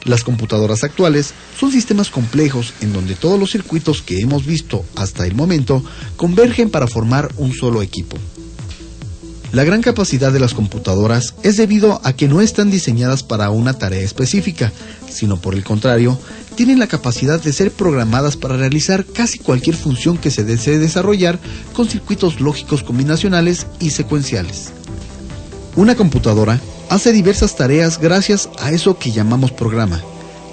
Las computadoras actuales son sistemas complejos en donde todos los circuitos que hemos visto hasta el momento convergen para formar un solo equipo. La gran capacidad de las computadoras es debido a que no están diseñadas para una tarea específica, sino por el contrario, tienen la capacidad de ser programadas para realizar casi cualquier función que se desee desarrollar con circuitos lógicos combinacionales y secuenciales. Una computadora hace diversas tareas gracias a eso que llamamos programa,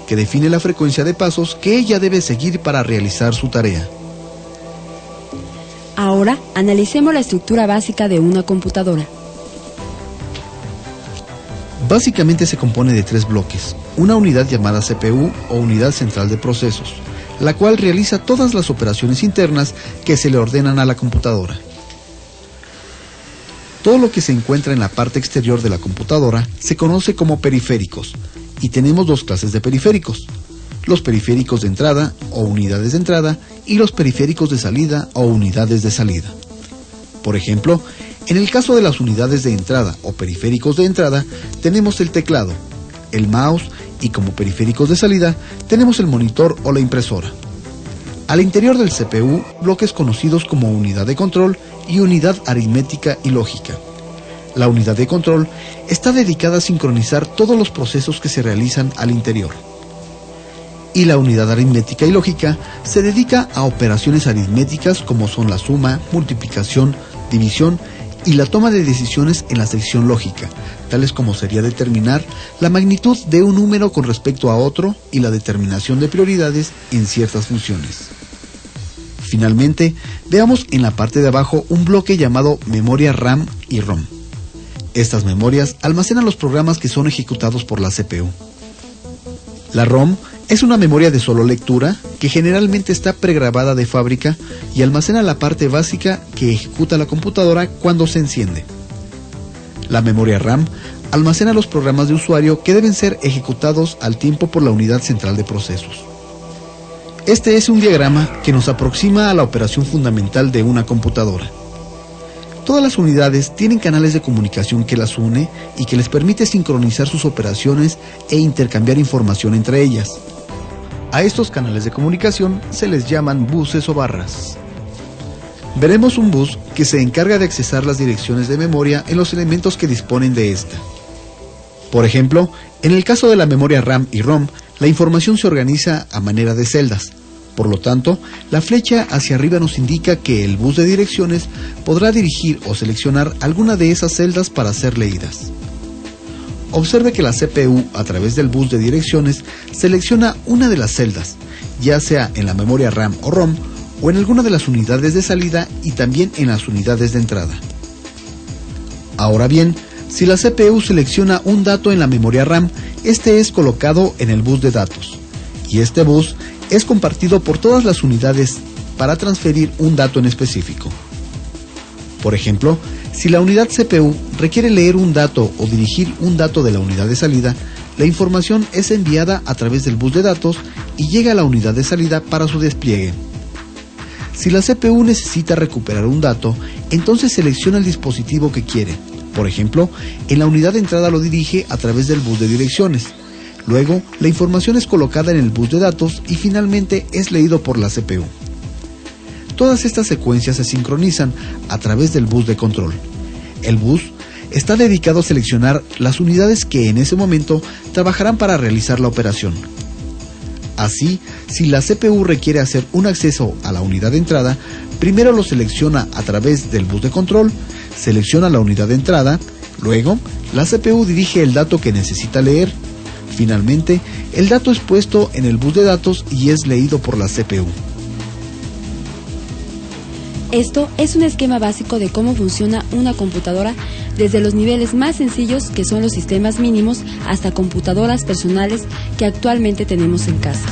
que define la frecuencia de pasos que ella debe seguir para realizar su tarea. Ahora analicemos la estructura básica de una computadora. Básicamente se compone de 3 bloques, una unidad llamada CPU o unidad central de procesos, la cual realiza todas las operaciones internas que se le ordenan a la computadora. Todo lo que se encuentra en la parte exterior de la computadora se conoce como periféricos, y tenemos 2 clases de periféricos: los periféricos de entrada o unidades de entrada y los periféricos de salida o unidades de salida. Por ejemplo, en el caso de las unidades de entrada o periféricos de entrada, tenemos el teclado, el mouse y como periféricos de salida tenemos el monitor o la impresora. Al interior del CPU, bloques conocidos como unidad de control y unidad aritmética y lógica. La unidad de control está dedicada a sincronizar todos los procesos que se realizan al interior. Y la unidad aritmética y lógica se dedica a operaciones aritméticas como son la suma, multiplicación, división y la toma de decisiones en la sección lógica, tales como sería determinar la magnitud de un número con respecto a otro y la determinación de prioridades en ciertas funciones. Finalmente, veamos en la parte de abajo un bloque llamado memoria RAM y ROM. Estas memorias almacenan los programas que son ejecutados por la CPU. La ROM es una memoria de solo lectura que generalmente está pregrabada de fábrica y almacena la parte básica que ejecuta la computadora cuando se enciende. La memoria RAM almacena los programas de usuario que deben ser ejecutados al tiempo por la unidad central de procesos. Este es un diagrama que nos aproxima a la operación fundamental de una computadora. Todas las unidades tienen canales de comunicación que las une y que les permite sincronizar sus operaciones e intercambiar información entre ellas. A estos canales de comunicación se les llaman buses o barras. Veremos un bus que se encarga de accesar las direcciones de memoria en los elementos que disponen de esta. Por ejemplo, en el caso de la memoria RAM y ROM, la información se organiza a manera de celdas. Por lo tanto, la flecha hacia arriba nos indica que el bus de direcciones podrá dirigir o seleccionar alguna de esas celdas para ser leídas. Observe que la CPU, a través del bus de direcciones, selecciona una de las celdas, ya sea en la memoria RAM o ROM, o en alguna de las unidades de salida y también en las unidades de entrada. Ahora bien, si la CPU selecciona un dato en la memoria RAM, este es colocado en el bus de datos, y este bus es compartido por todas las unidades para transferir un dato en específico. Por ejemplo, si la unidad CPU requiere leer un dato o dirigir un dato de la unidad de salida, la información es enviada a través del bus de datos y llega a la unidad de salida para su despliegue. Si la CPU necesita recuperar un dato, entonces selecciona el dispositivo que quiere. Por ejemplo, en la unidad de entrada lo dirige a través del bus de direcciones. Luego, la información es colocada en el bus de datos y finalmente es leído por la CPU. Todas estas secuencias se sincronizan a través del bus de control. El bus está dedicado a seleccionar las unidades que en ese momento trabajarán para realizar la operación. Así, si la CPU requiere hacer un acceso a la unidad de entrada, primero lo selecciona a través del bus de control, selecciona la unidad de entrada, luego la CPU dirige el dato que necesita leer. Finalmente, el dato es puesto en el bus de datos y es leído por la CPU. Esto es un esquema básico de cómo funciona una computadora, desde los niveles más sencillos, que son los sistemas mínimos, hasta computadoras personales que actualmente tenemos en casa.